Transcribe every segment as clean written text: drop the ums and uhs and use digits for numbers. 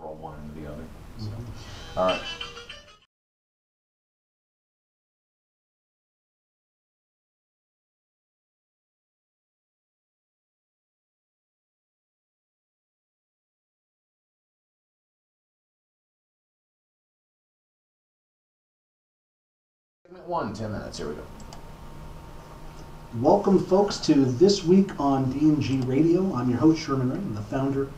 roll one into the other. So, all right. Segment one, 10 minutes. Here we go. Welcome, folks, to This Week on DNG Radio. I'm your host, Sherman Ray. I'm the founder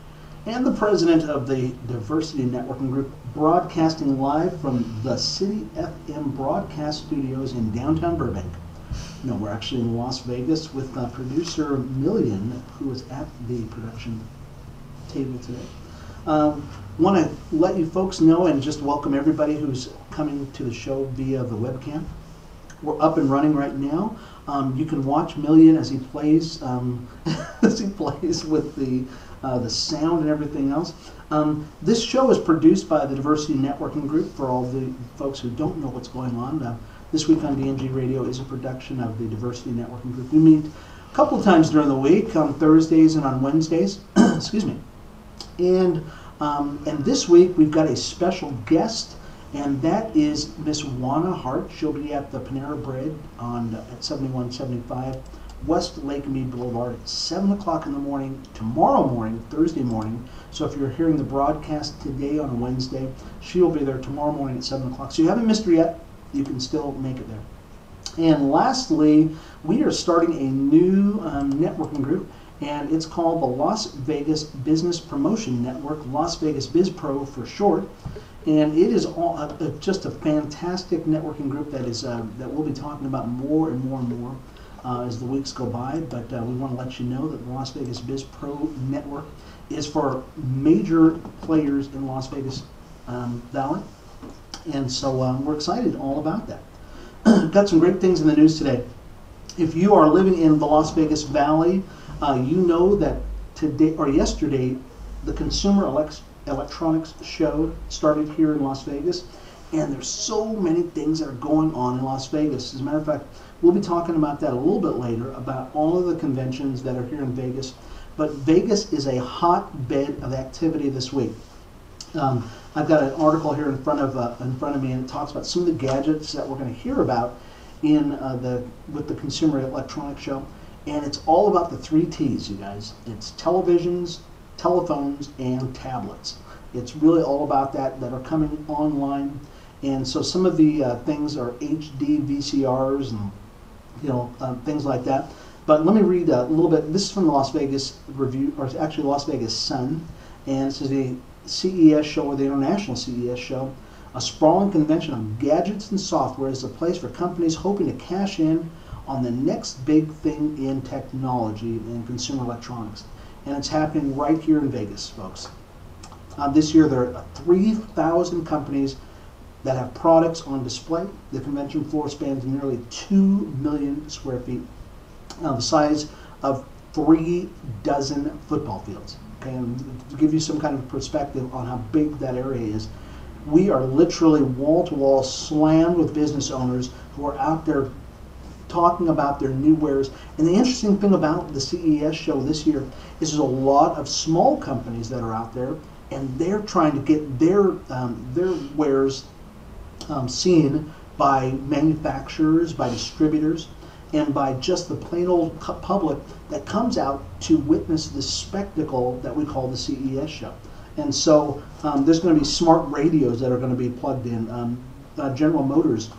and the president of the Diversity Networking Group, broadcasting live from the City FM broadcast studios in downtown Burbank. No, we're actually in Las Vegas with producer Million, who is at the production table today. Want to let you folks know and just welcome everybody who's coming to the show via the webcam. We're up and running right now. You can watch Million as he plays with the sound and everything else. This show is produced by the Diversity Networking Group. For all the folks who don't know what's going on, This Week on DNG Radio is a production of the Diversity Networking Group. We meet a couple of times during the week, on Thursdays and on Wednesdays. Excuse me. And this week we've got a special guest, and that is Miss Juana Hart. She'll be at the Panera Bread at 7175 West Lake Mead Boulevard at 7 o'clock in the morning, tomorrow morning, Thursday morning. So if you're hearing the broadcast today on a Wednesday, she'll be there tomorrow morning at 7 o'clock. So you haven't missed her yet. You can still make it there. And lastly, we are starting a new networking group, and it's called the Las Vegas Business Promotion Network, Las Vegas Biz Pro for short. And it is just a fantastic networking group that we'll be talking about more and more and more as the weeks go by. But we want to let you know that the Las Vegas Biz Pro Network is for major players in Las Vegas Valley. And so we're excited all about that. Got some great things in the news today. If you are living in the Las Vegas Valley, you know that today or yesterday, the Consumer Electronics Show started here in Las Vegas, and there's so many things that are going on in Las Vegas. As a matter of fact, we'll be talking about that a little bit later, about all of the conventions that are here in Vegas. But Vegas is a hotbed of activity this week. I've got an article here in front of me, and it talks about some of the gadgets that we're going to hear about with the Consumer Electronics Show, and it's all about the 3 T's, you guys. It's televisions, telephones, and tablets. It's really all about that are coming online. And so some of the things are HD VCRs and things like that. But let me read a little bit. This is from the Las Vegas Review, or actually Las Vegas Sun, and this is the CES show, or the International CES show. A sprawling convention of gadgets and software is a place for companies hoping to cash in on the next big thing in technology and consumer electronics. And it's happening right here in Vegas, folks. This year there are 3,000 companies that have products on display. The convention floor spans nearly 2 million square feet, the size of 3 dozen football fields. Okay, and to give you some kind of perspective on how big that area is, we are literally wall to wall slammed with business owners who are out there talking about their new wares. And the interesting thing about the CES show this year is there's a lot of small companies that are out there, and they're trying to get their wares seen by manufacturers, by distributors, and by just the plain old public that comes out to witness this spectacle that we call the CES show. And so there's going to be smart radios that are going to be plugged in. General Motors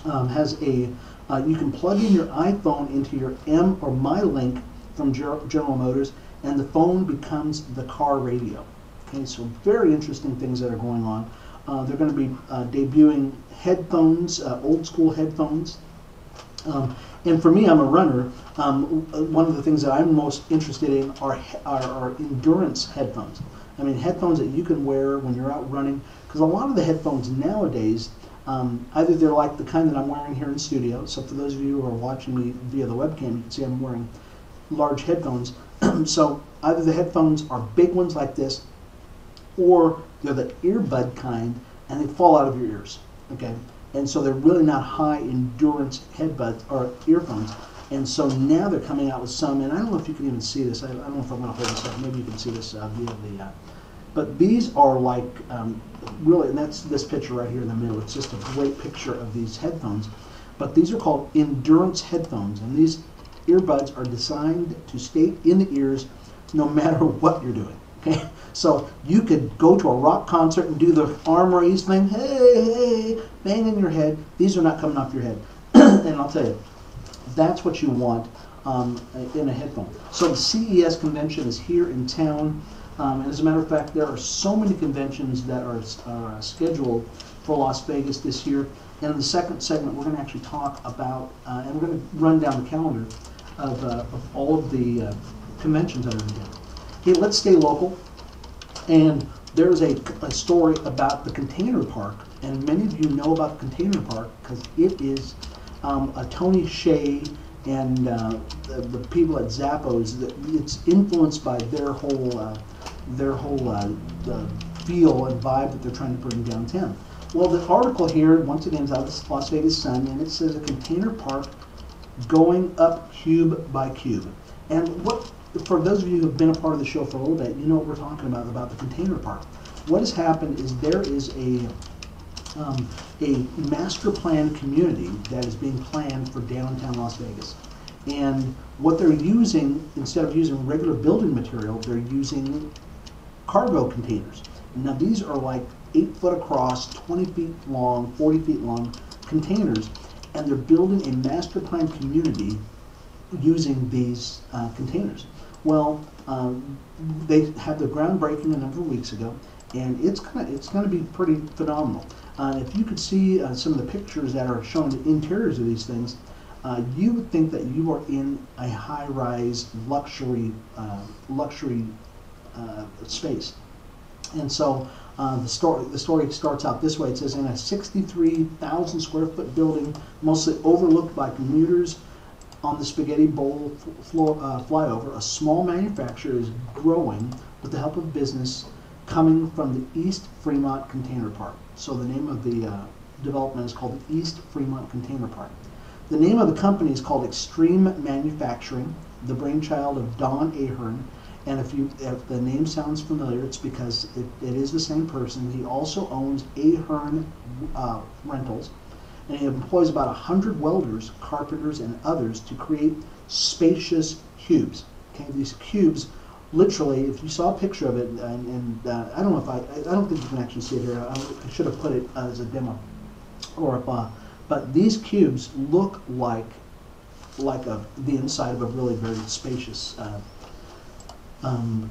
has you can plug in your iPhone into your M or MyLink from General Motors, and the phone becomes the car radio. Okay, so very interesting things that are going on. They're going to be debuting headphones, old school headphones. And for me, I'm a runner. One of the things that I'm most interested in are endurance headphones. I mean, headphones that you can wear when you're out running, because a lot of the headphones nowadays, either they're like the kind that I'm wearing here in studio. So for those of you who are watching me via the webcam, you can see I'm wearing large headphones. So either the headphones are big ones like this, or they're the earbud kind, and they fall out of your ears. Okay, and so they're really not high endurance headbuds or earphones. And so now they're coming out with some, and I don't know if you can even see this. I don't know if I'm going to hold this up. Maybe you can see this via But these are like, really, and that's this picture right here in the middle. It's just a great picture of these headphones. But these are called endurance headphones, and these earbuds are designed to stay in the ears no matter what you're doing. Okay, so you could go to a rock concert and do the arm raise thing, hey, banging your head. These are not coming off your head. And I'll tell you, that's what you want in a headphone. So the CES convention is here in town. And as a matter of fact, there are so many conventions that are scheduled for Las Vegas this year. And in the second segment, we're going to actually talk about, and we're going to run down the calendar of all of the conventions that are in town. Okay, let's stay local. And there's a story about the container park. And many of you know about the container park because it is a Tony Hsieh and the people at Zappos. It's influenced by their whole feel and vibe that they're trying to bring downtown. Well, the article here, once again, is out of the Las Vegas Sun, and it says a container park going up cube by cube. And for those of you who have been a part of the show for a little bit, you know what we're talking about the container park. What has happened is there is a master plan community that is being planned for downtown Las Vegas. And what they're using, instead of using regular building material, they're using cargo containers. Now these are like 8 foot across, 20 feet long, 40 feet long containers, and they're building a master plan community using these containers. Well, they had the groundbreaking a number of weeks ago, and it's going to be pretty phenomenal. If you could see some of the pictures that are showing the interiors of these things, you would think that you are in a high-rise luxury space. And so the story starts out this way. It says, in a 63,000 square foot building, mostly overlooked by commuters on the Spaghetti Bowl flyover, a small manufacturer is growing with the help of business coming from the East Fremont Container Park. So the name of the development is called the East Fremont Container Park. The name of the company is called Extreme Manufacturing, the brainchild of Don Ahern. And if the name sounds familiar, it's because it is the same person. He also owns Ahern Rentals, and he employs about 100 welders, carpenters, and others to create spacious cubes. Okay, these cubes, literally, if you saw a picture of it, and I don't know if I don't think you can actually see it here. I should have put it as a demo, but these cubes look like the inside of a really very spacious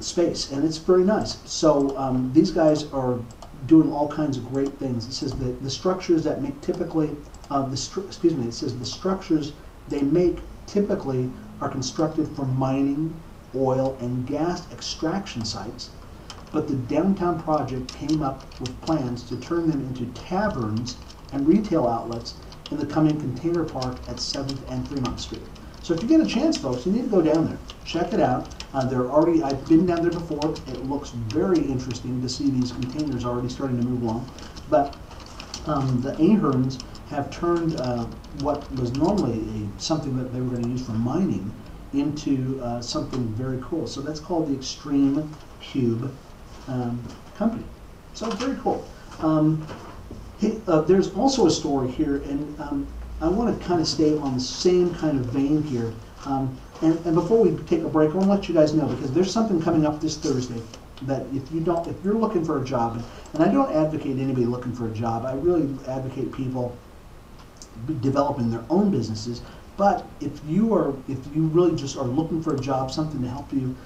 space, and it's very nice. So these guys are doing all kinds of great things. It says that the structures that make typically, it says the structures they make typically are constructed for mining, oil, and gas extraction sites, but the downtown project came up with plans to turn them into taverns and retail outlets in the coming container park at 7th and Fremont Street. So if you get a chance, folks, you need to go down there. Check it out. I've been down there before. It looks very interesting to see these containers already starting to move along. But the Aherns have turned what was normally something that they were going to use for mining into something very cool. So that's called the Extreme Cube Company. So very cool. There's also a story here, and I want to kind of stay on the same kind of vein here. And before we take a break, I want to let you guys know, because there's something coming up this Thursday that if you're looking for a job, and I don't advocate anybody looking for a job, I really advocate people developing their own businesses. But if you really just are looking for a job, something to help you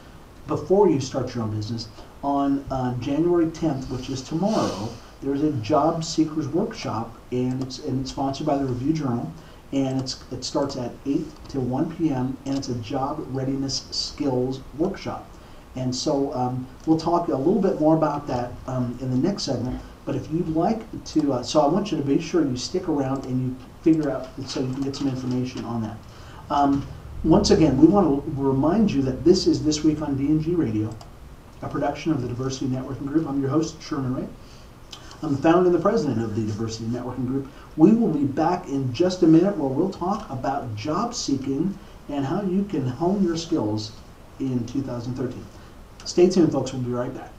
before you start your own business, on January 10th, which is tomorrow, there's a job seekers workshop, and it's sponsored by the Review Journal, and it starts at 8 to 1 p.m. and it's a job readiness skills workshop. And so we'll talk a little bit more about that in the next segment. But if you'd like to, so I want you to be sure you stick around and you figure out, so you can get some information on that. Once again, we want to remind you that this is This Week on DNG Radio, a production of the Diversity Networking Group. I'm your host, Sherman Ray. I'm the founder and the president of the Diversity Networking Group. We will be back in just a minute where we'll talk about job seeking and how you can hone your skills in 2013. Stay tuned, folks. We'll be right back.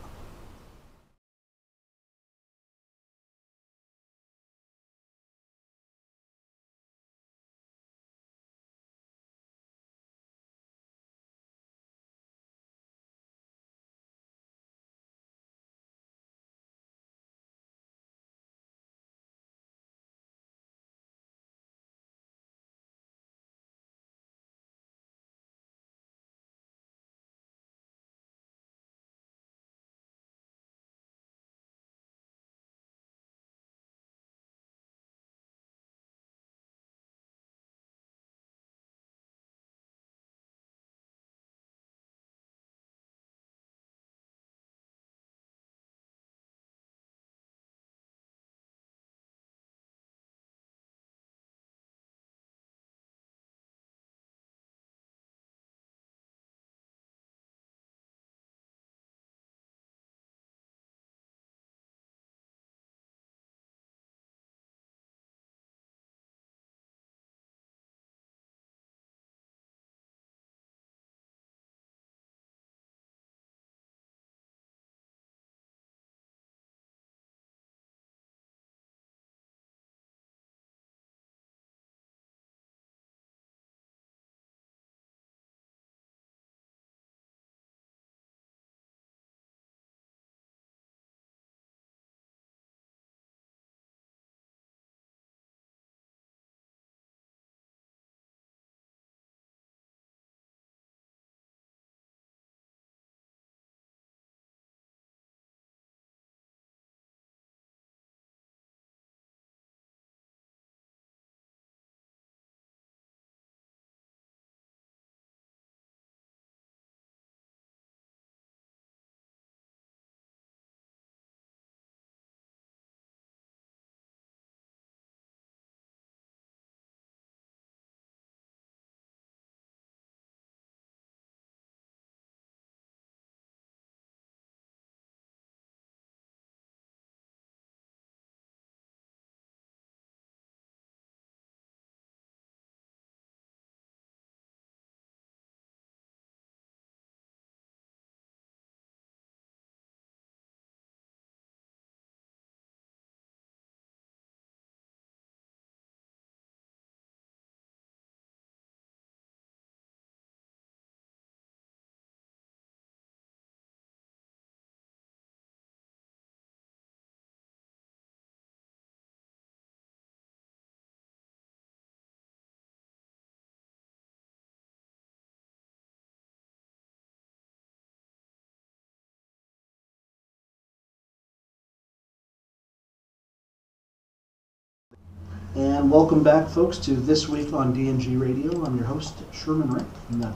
And welcome back, folks, to This Week on DNG Radio. I'm your host, Sherman Rick. I'm the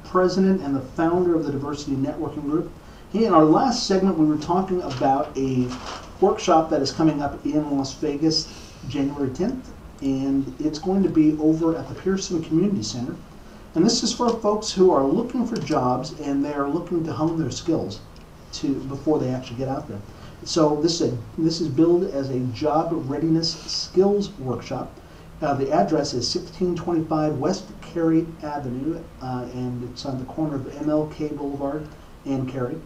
president and the founder of the Diversity Networking Group. Hey, in our last segment, we were talking about a workshop that is coming up in Las Vegas, January 10th, and it's going to be over at the Pearson Community Center. And this is for folks who are looking for jobs and they are looking to hone their skills before they actually get out there. So this is billed as a job readiness skills workshop. The address is 1625 West Cary Avenue, and it's on the corner of MLK Boulevard and Cary.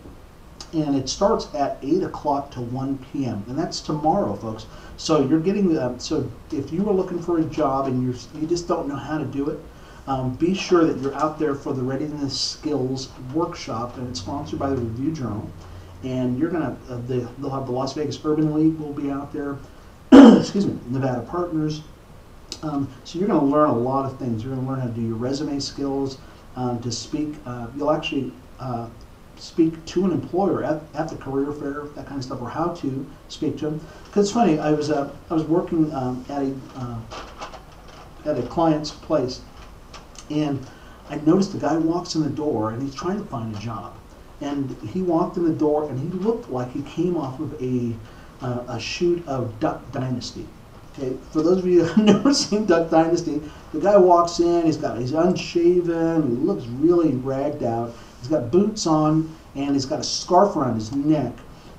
And it starts at 8 o'clock to 1 p.m. And that's tomorrow, folks. So you're getting so if you are looking for a job and you just don't know how to do it, be sure that you're out there for the readiness skills workshop, and it's sponsored by the Review Journal. And you're gonna they'll have the Las Vegas Urban League will be out there. Excuse me, Nevada Partners. So you're going to learn a lot of things. You're going to learn how to do your resume skills, to speak. You'll actually speak to an employer at the career fair, that kind of stuff, or how to speak to them. Because it's funny, I was working at a client's place, and I noticed the guy walks in the door and he's trying to find a job. And he walked in the door and he looked like he came off of a shoot of Duck Dynasty. Okay, for those of you who have never seen Duck Dynasty, the guy walks in, he's unshaven, he looks really ragged out, he's got boots on, and he's got a scarf around his neck,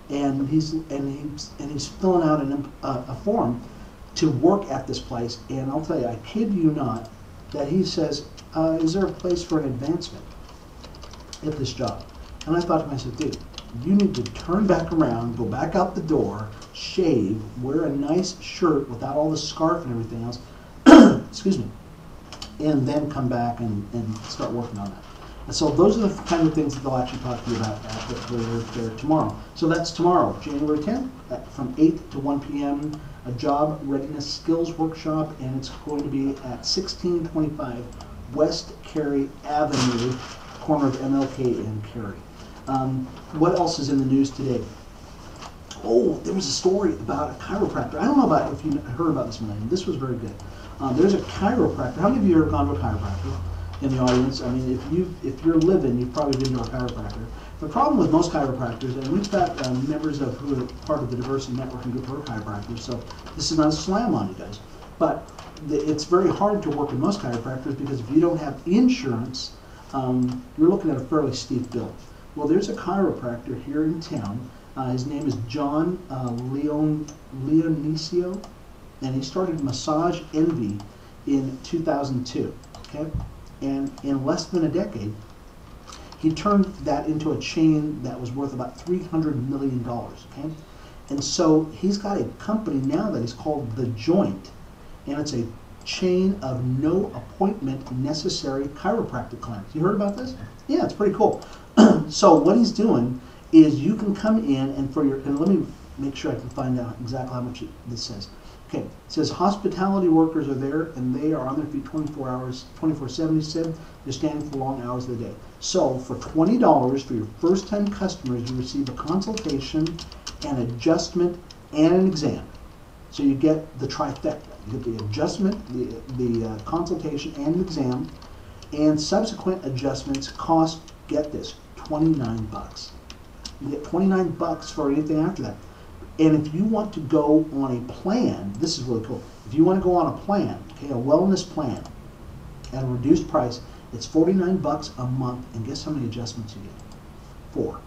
and he's filling out a form to work at this place. And I'll tell you, I kid you not, that he says, is there a place for an advancement at this job? And I thought to myself, dude, you need to turn back around, go back out the door, shave, wear a nice shirt without all the scarf and everything else, excuse me, and then come back and start working on that. And so those are the kind of things that they'll actually talk to you about at the career fair tomorrow. So that's tomorrow, January 10th, from 8 to 1 p.m., a job readiness skills workshop, and it's going to be at 1625 West Cary Avenue, corner of MLK and Cary. What else is in the news today? Oh, there was a story about a chiropractor. I don't know about if you heard about this one. This was very good. There's a chiropractor. How many of you have gone to a chiropractor in the audience? I mean, if you're living, you've probably been to a chiropractor. The problem with most chiropractors, and we've got members of who are part of the Diversity Networking Group who are chiropractors, so this is not a slam on you guys, but it's very hard to work with most chiropractors because if you don't have insurance, you're looking at a fairly steep bill. Well, there's a chiropractor here in town. His name is John Leonicio, and he started Massage Envy in 2002. Okay, and in less than a decade, he turned that into a chain that was worth about $300 million. Okay, and so he's got a company now that is called The Joint, and it's a chain of no appointment necessary chiropractic clinics. You heard about this? Yeah, it's pretty cool. So what he's doing is you can come in and let me make sure I can find out exactly how much this says. Okay, it says hospitality workers are there and they are on their feet 24 hours, 24/7, he said. They're standing for long hours of the day. So for $20 for your first time customers, you receive a consultation, an adjustment, and an exam. So you get the trifecta. You get the adjustment, the consultation, and the exam, and subsequent adjustments cost, get this, $29. You get $29 for anything after that. And if you want to go on a plan, this is really cool. If you want to go on a plan, okay, a wellness plan at a reduced price, it's $49 a month. And guess how many adjustments you get?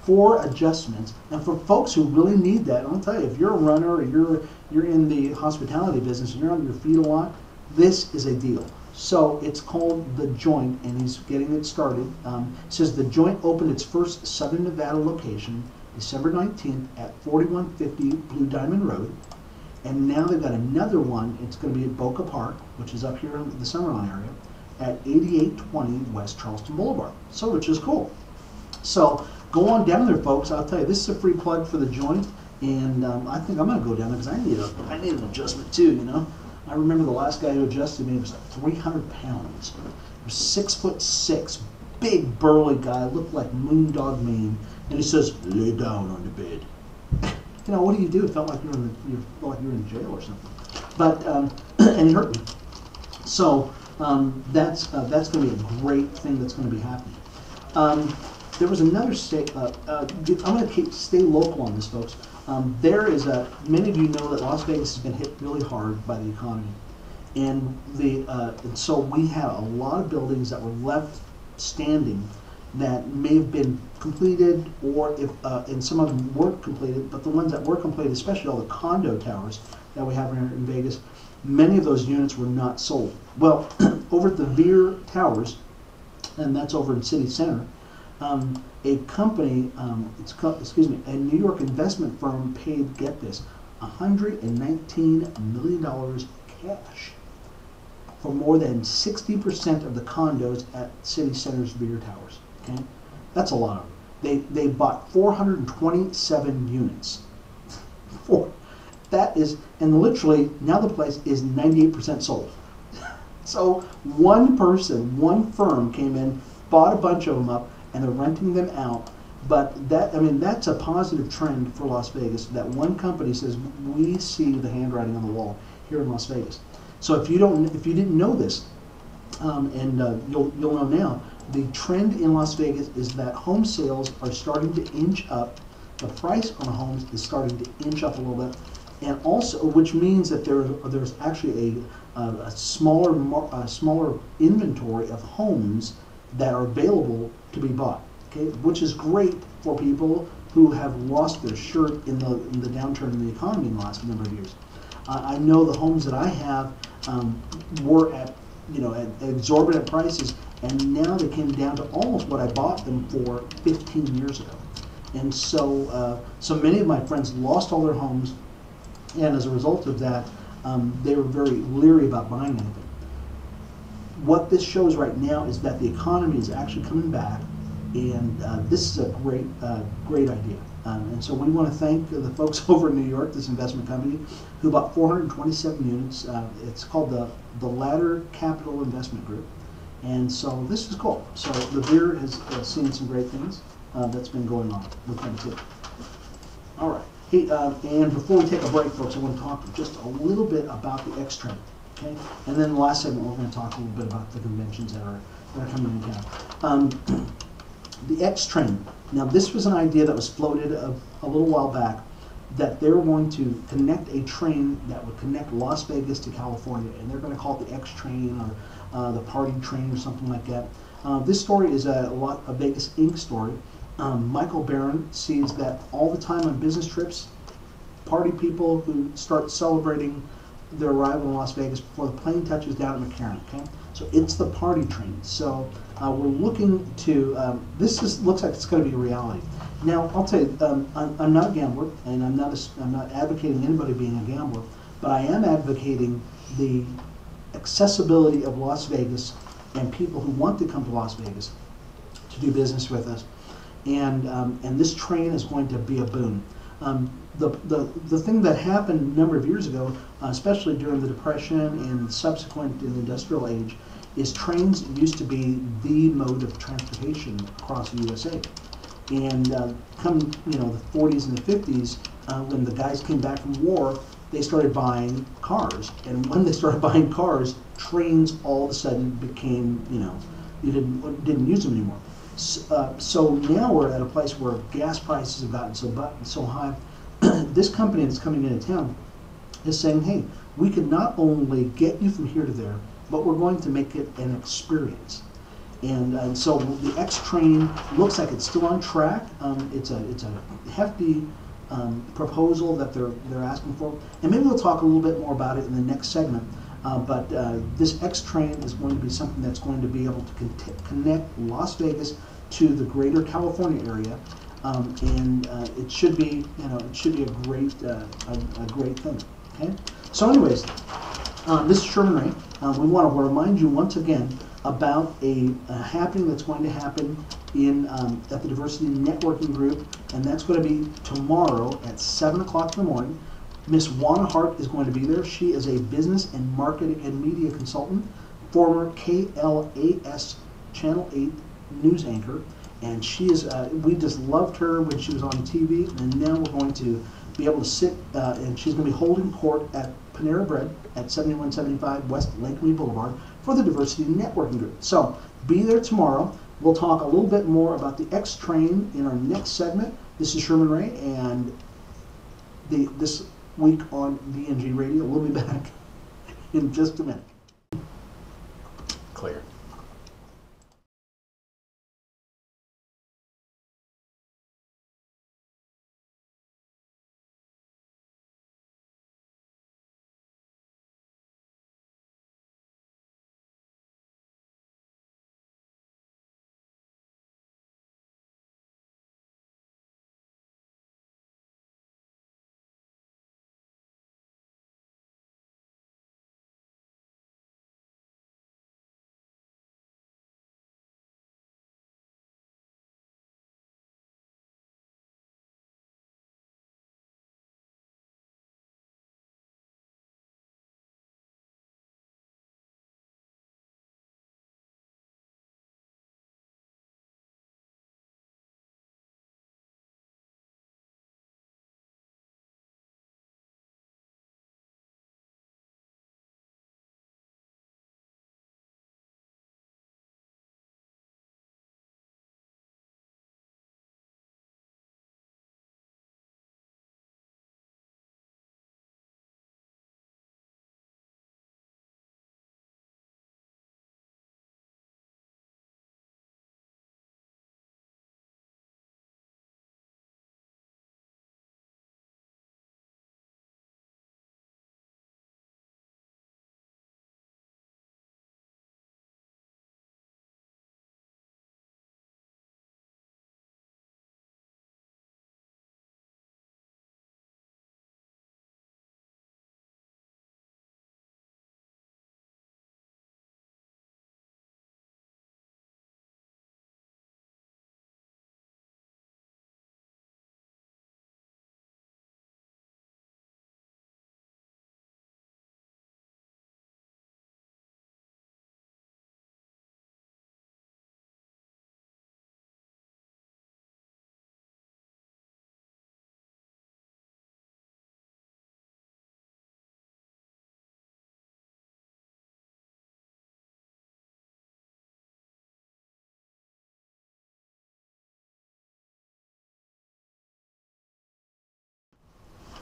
4 adjustments. And for folks who really need that, I'll tell you, if you're a runner or you're in the hospitality business and you're on your feet a lot, this is a deal. So it's called The Joint, and he's getting it started. It says The Joint opened its first Southern Nevada location December 19th at 4150 Blue Diamond Road. And now they've got another one. It's going to be at Boca Park, which is up here in the Summerlin area, at 8820 West Charleston Boulevard. So, which is cool. So go on down there, folks. I'll tell you, this is a free plug for The Joint, and I think I'm going to go down there because I need an adjustment too, you know. I remember the last guy who adjusted me was like 300 pounds. He was 6'6", big burly guy, looked like Moondog Mane, and he says, "Lay down on the bed." You know, what do? It felt like you were in jail or something. but and he hurt me. So that's going to be a great thing that's going to be happening. There was another state. I'm going to stay local on this, folks. There is many of you know that Las Vegas has been hit really hard by the economy, and and so we have a lot of buildings that were left standing that may have been completed, or if and some of them weren't completed. But the ones that were completed, especially all the condo towers that we have here in Vegas, many of those units were not sold. Well, over at the Veer Towers, and that's over in City Center. A company, a New York investment firm paid, get this, $119 million cash for more than 60% of the condos at City Center's Veer Towers. Okay, that's a lot of them. They bought 427 units. That is, and literally now the place is 98% sold. So one person, one firm came in, bought a bunch of them up, and they're renting them out. But that's a positive trend for Las Vegas. That one company says, we see the handwriting on the wall here in Las Vegas. So if you didn't know this, you'll know now, the trend in Las Vegas is that home sales are starting to inch up. The price on homes is starting to inch up a little bit, and also, which means that there's actually a smaller inventory of homes that are available to be bought, okay, which is great for people who have lost their shirt in the downturn in the economy in the last number of years. I know the homes that I have were at exorbitant prices, and now they came down to almost what I bought them for 15 years ago. And so many of my friends lost all their homes, and as a result of that, they were very leery about buying anything. What this shows right now is that the economy is actually coming back, and this is a great idea. And so we want to thank the folks over in New York, this investment company, who bought 427 units. It's called the Ladder Capital Investment Group. And so this is cool. So the Veer has seen some great things that's been going on with them too. All right. Hey, and before we take a break, folks, I want to talk just a little bit about the X-Train. Okay, and then the last segment we're going to talk a little bit about the conventions that are coming in town. The X-Train. Now, this was an idea that was floated a little while back, that they were going to connect a train that would connect Las Vegas to California, and they're going to call it the X-Train or the Party Train or something like that. This story is a Vegas Inc. story. Michael Barron sees that all the time on business trips, party people who start celebrating their arrival in Las Vegas before the plane touches down at McCarran. Okay, so it's the Party Train. So we're looking to looks like it's going to be a reality. Now I'll tell you, I'm not a gambler, and I'm not advocating anybody being a gambler, but I am advocating the accessibility of Las Vegas and people who want to come to Las Vegas to do business with us. And this train is going to be a boon. The thing that happened a number of years ago, especially during the Depression and subsequent in the industrial age, is trains used to be the mode of transportation across the USA. And come the 40s and the 50s, when the guys came back from war, they started buying cars. And when they started buying cars, trains all of a sudden became, you didn't use them anymore. So now we're at a place where gas prices have gotten so high. This company that's coming into town is saying, hey, we can not only get you from here to there, but we're going to make it an experience. And so the X-Train looks like it's still on track. It's a hefty proposal that they're asking for, and maybe we'll talk a little bit more about it in the next segment. But this X-Train is going to be something that's going to be able to connect Las Vegas to the greater California area, and it should be a great thing. Okay. So, anyways, this is Sherman Ray. We want to remind you once again about a happening that's going to happen at the Diversity Networking Group, and that's going to be tomorrow at 7 o'clock in the morning. Miss Juana Hart is going to be there. She is a business and marketing and media consultant, former KLAS Channel 8 news anchor, and she is. We just loved her when she was on TV, and now we're going to be able to sit, and she's going to be holding court at Panera Bread at 7175 West Lakeway Boulevard for the Diversity Networking Group. So be there tomorrow. We'll talk a little bit more about the X Train in our next segment. This is Sherman Ray, and this week on DNG Radio. We'll be back in just a minute. Clear.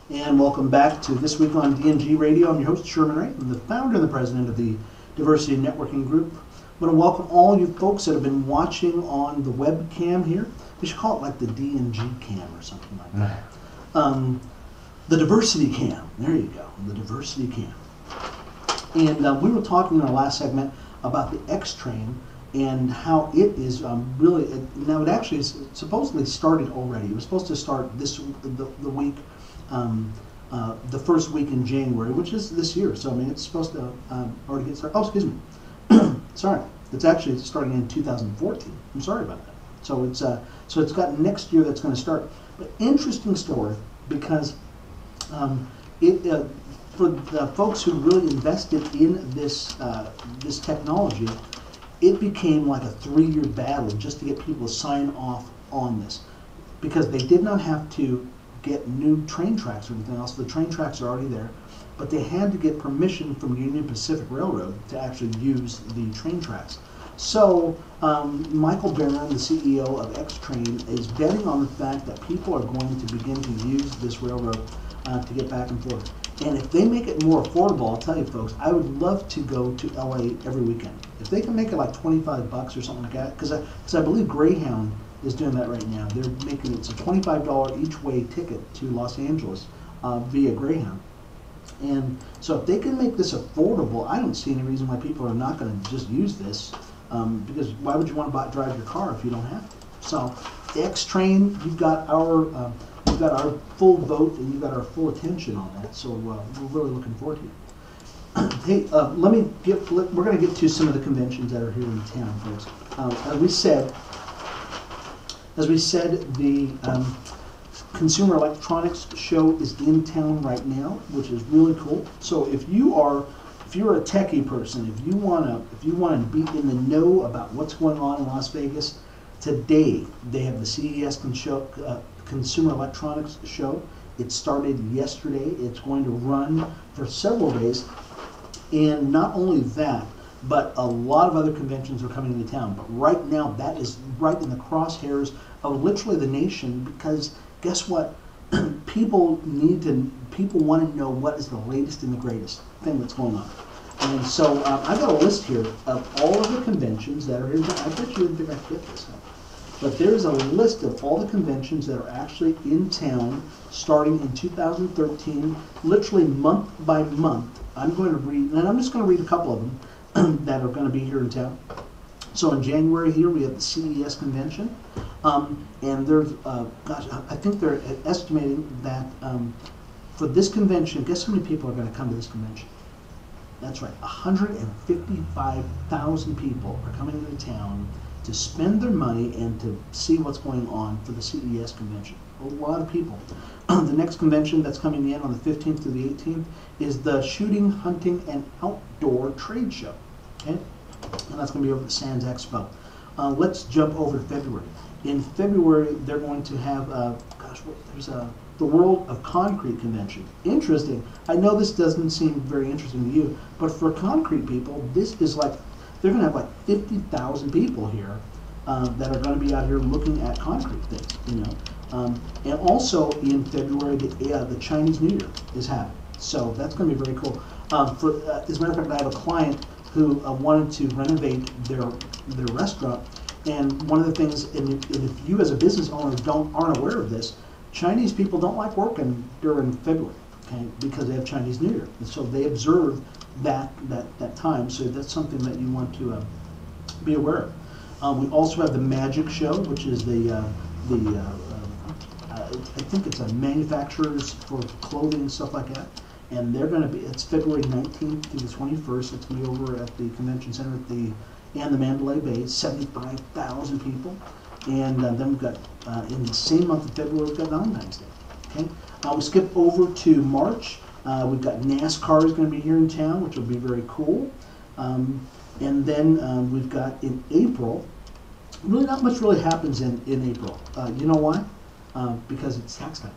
And welcome back to This Week on DNG Radio. I'm your host, Sherman Ray. I'm the founder and the president of the Diversity Networking Group. I want to welcome all you folks that have been watching on the webcam here. We should call it like the DNG cam or something like that. The Diversity Cam. There you go. The Diversity Cam. And we were talking in our last segment about the X Train and how it is really, now it actually is supposedly started already. It was supposed to start the week, the first week in January, which is this year. So I mean, it's supposed to already get started. Oh, excuse me. Sorry, it's actually starting in 2014. I'm sorry about that. So it's got next year that's going to start. But interesting story because for the folks who really invested in this this technology, it became like a 3-year battle just to get people to sign off on this, because they did not have to get new train tracks or anything else. The train tracks are already there, but they had to get permission from Union Pacific Railroad to actually use the train tracks. So Michael Barron, the CEO of X Train, is betting on the fact that people are going to begin to use this railroad to get back and forth. And if they make it more affordable, I'll tell you folks, I would love to go to LA every weekend. If they can make it like $25 or something like that, because I believe Greyhound is doing that right now. They're making it's a $25 each way ticket to Los Angeles via Greyhound. And so if they can make this affordable, I don't see any reason why people are not going to just use this, because why would you want to drive your car if you don't have to? So the X Train, you've got our full vote and you've got our full attention on that. So we're really looking forward to it. Hey, we're going to get to some of the conventions that are here in town, folks. As we said, the Consumer Electronics Show is in town right now, which is really cool. So if you're a techie person, if you want to be in the know about what's going on in Las Vegas, today they have the CES Consumer Electronics Show. It started yesterday. It's going to run for several days. And not only that, but a lot of other conventions are coming into town. But right now, that is right in the crosshairs of literally the nation, because guess what? People want to know what is the latest and the greatest thing that's going on. And so I've got a list here of all of the conventions that are here. I bet you didn't think I'd get this. But there's a list of all the conventions that are actually in town starting in 2013, literally month by month. I'm going to read, and I'm just going to read a couple of them that are going to be here in town. So in January here we have the CES convention, and there's, gosh, I think they're estimating that for this convention, guess how many people are going to come to this convention? That's right, 155,000 people are coming into town to spend their money and to see what's going on for the CES convention. A lot of people. The next convention that's coming in on the 15th to the 18th is the Shooting, Hunting, and Outdoor Trade Show. Okay? And that's going to be over at the Sands Expo. Let's jump over to February. In February, they're going to have, there's the World of Concrete Convention. Interesting. I know this doesn't seem very interesting to you, but for concrete people, this is like, they're going to have like 50,000 people here that are going to be out here looking at concrete things, you know. And also in February, the Chinese New Year is happening. So that's going to be very cool. As a matter of fact, I have a client who wanted to renovate their restaurant, and one of the things, and if you as a business owner aren't aware of this, Chinese people don't like working during February, okay, because they have Chinese New Year, and so they observe that time. So that's something that you want to be aware of. We also have the Magic Show, which is I think it's a manufacturers for clothing and stuff like that. And they're going to be, it's February 19th to the 21st. It's going to be over at the Convention Center at the Mandalay Bay, 75,000 people. And then we've got, in the same month of February, we've got Valentine's Day. Okay? We skip over to March. We've got NASCAR is going to be here in town, which will be very cool. And then we've got in April, really not much really happens in April. You know why? Because it's tax time.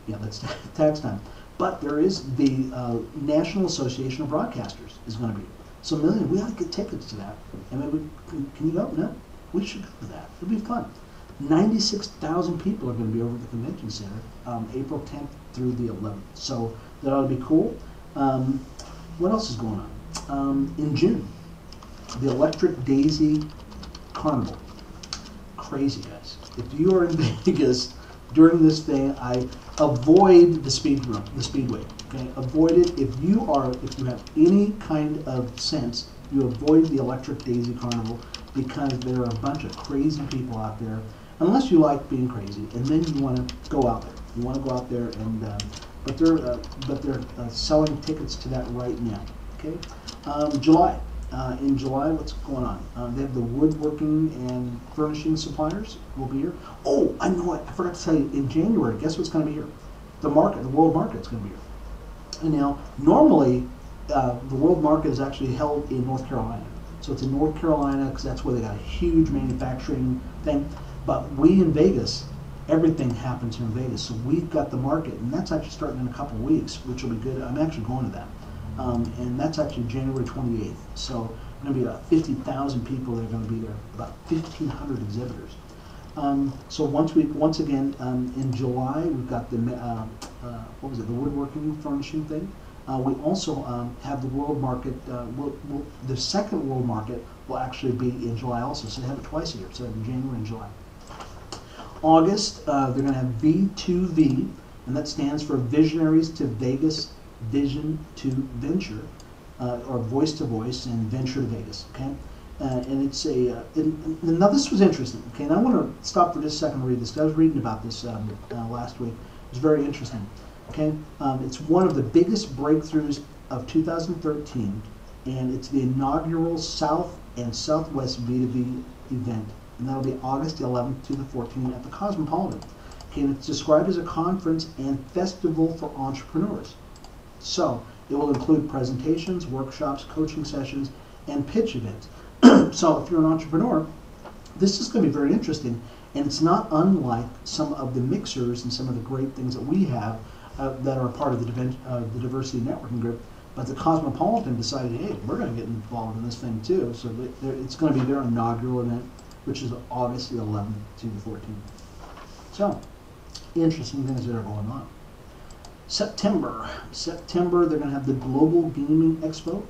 Yeah, that's tax time. But there is the National Association of Broadcasters is going to be. So Million, we ought to get tickets to that. And maybe can you go? No? We should go to that. It'll be fun. 96,000 people are going to be over at the Convention Center April 10th through the 11th. So that ought to be cool. What else is going on? In June, the Electric Daisy Carnival. Crazy, guys. If you are in Vegas during this thing, I avoid the speedway. Okay, avoid it. If you have any kind of sense, you avoid the Electric Daisy Carnival, because there are a bunch of crazy people out there. Unless you like being crazy, and then you want to go out there. You want to go out there, and but they're selling tickets to that right now. Okay, July. In July, what's going on? They have the woodworking and furnishing suppliers will be here. Oh, I know what, I forgot to tell you, in January, guess what's going to be here? The market, the World Market's going to be here. And now, normally, the World Market is actually held in North Carolina. So it's in North Carolina, because that's where they got a huge manufacturing thing. But we in Vegas, everything happens here in Vegas. So we've got the market, and that's actually starting in a couple of weeks, which will be good. I'm actually going to that. And that's actually January 28th. So going to be about 50,000 people that are going to be there, about 1,500 exhibitors. So once again, in July, we've got the, what was it, the woodworking furnishing thing. We also have the World Market, the second World Market will actually be in July also, so they have it twice a year, so in January and July. August, they're going to have V2V, and that stands for Visionaries to Vegas, Vision to Venture, or Voice to Voice, and Venture to Vegas, okay? And it's a, now this was interesting, okay, and I want to stop for just a second to read this, because I was reading about this last week. It was very interesting, okay? It's one of the biggest breakthroughs of 2013, and it's the inaugural South and Southwest V2V event, and that'll be August the 11th to the 14th at the Cosmopolitan. Okay, and it's described as a conference and festival for entrepreneurs. So it will include presentations, workshops, coaching sessions, and pitch events. So if you're an entrepreneur, this is going to be very interesting. And it's not unlike some of the mixers and some of the great things that we have that are part of the diversity networking group. But the Cosmopolitan decided, hey, we're going to get involved in this thing too. So it's going to be their inaugural event, which is August the 11th to the 14th. So, interesting things that are going on. September, they're going to have the Global Gaming Expo,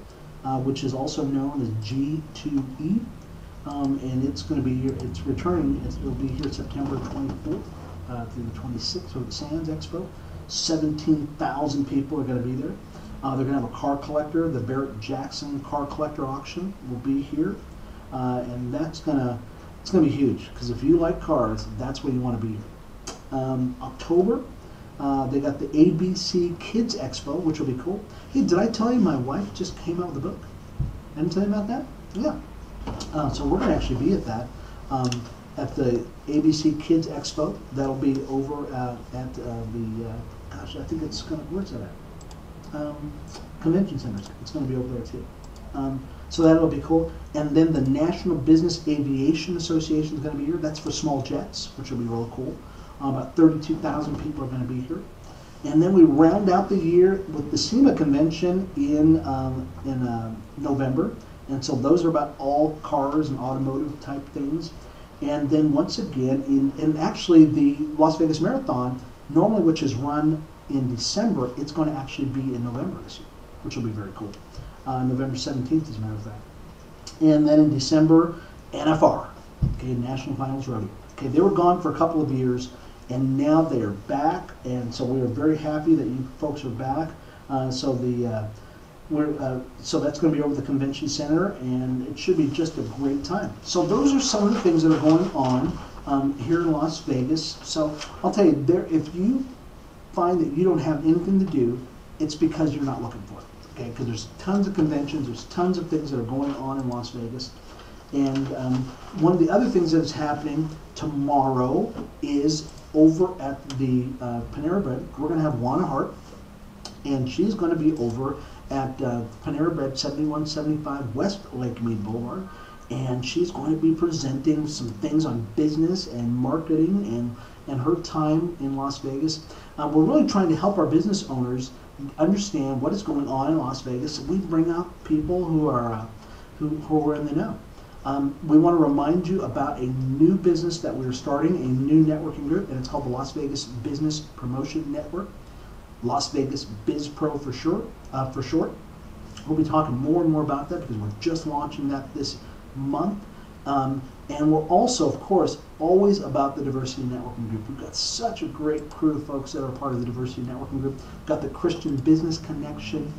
which is also known as G2E. And it's going to be here, it's returning, it'll be here September 24th through the 26th for the Sands Expo. 17,000 people are going to be there. They're going to have a car collector, the Barrett-Jackson car collector auction will be here. And it's going to be huge, because if you like cars, that's where you want to be here. October, they got the ABC Kids Expo, which will be cool. Hey, did I tell you my wife just came out with a book? I didn't tell you about that? Yeah. So we're going to actually be at that, at the ABC Kids Expo. That'll be over at the, gosh, I think it's going to, where's that at? Convention Center. It's going to be over there too. So that'll be cool. And then the National Business Aviation Association is going to be here. That's for small jets, which will be really cool. About 32,000 people are going to be here. And then we round out the year with the SEMA convention in November. And so those are about all cars and automotive type things. And then once again, and actually the Las Vegas Marathon, normally which is run in December, it's going to actually be in November this year, which will be very cool. November 17th, as a matter of fact. And then in December, NFR, okay, National Finals Rodeo. Okay, they were gone for a couple of years, and now they are back, and so we are very happy that you folks are back. So that's going to be over the convention center, and it should be just a great time. So those are some of the things that are going on here in Las Vegas. So I'll tell you, if you find that you don't have anything to do, it's because you're not looking for it. Okay, because there's tons of conventions, there's tons of things that are going on in Las Vegas. And one of the other things that's happening tomorrow is over at the Panera Bread. We're going to have Juana Hart, and she's going to be over at Panera Bread 7175 West Lake Mead Boulevard, and she's going to be presenting some things on business and marketing and her time in Las Vegas. We're really trying to help our business owners understand what is going on in Las Vegas. We bring out people who are in the know. We want to remind you about a new business that we're starting, a new networking group, and it's called the Las Vegas Business Promotion Network. Las Vegas Biz Pro for short. We'll be talking more and more about that because we're just launching that this month. And we're also, of course, always about the Diversity Networking Group. We've got such a great crew of folks that are part of the Diversity Networking Group. We've got the Christian Business Connection.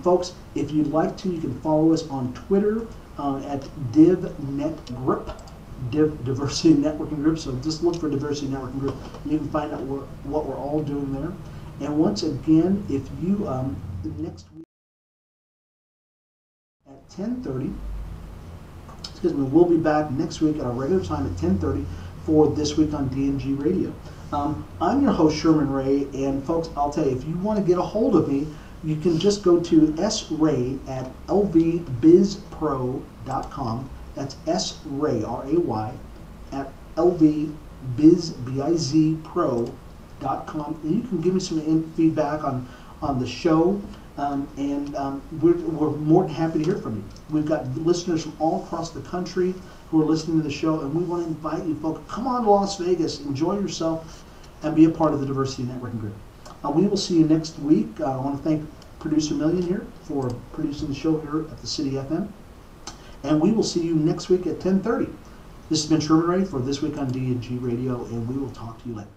Folks, if you'd like to, you can follow us on Twitter at DivNetGroup, Diversity Networking Group. So just look for Diversity Networking Group, and you can find out what we're all doing there. And once again, if you, next week at 10:30, excuse me, we'll be back next week at our regular time at 10:30 for This Week on DNG Radio. I'm your host, Sherman Ray, and folks, I'll tell you, if you want to get a hold of me, you can just go to sray at lvbizpro.com. That's sray, R-A-Y, at lvbizpro.com. And you can give me some feedback on the show, we're more than happy to hear from you. We've got listeners from all across the country who are listening to the show, and we want to invite you folks, come on to Las Vegas, enjoy yourself, and be a part of the Diversity Networking Group. We will see you next week. I want to thank Producer Million here for producing the show here at the City FM. And we will see you next week at 10:30. This has been Sherman Ray for This Week on DNG Radio, and we will talk to you later.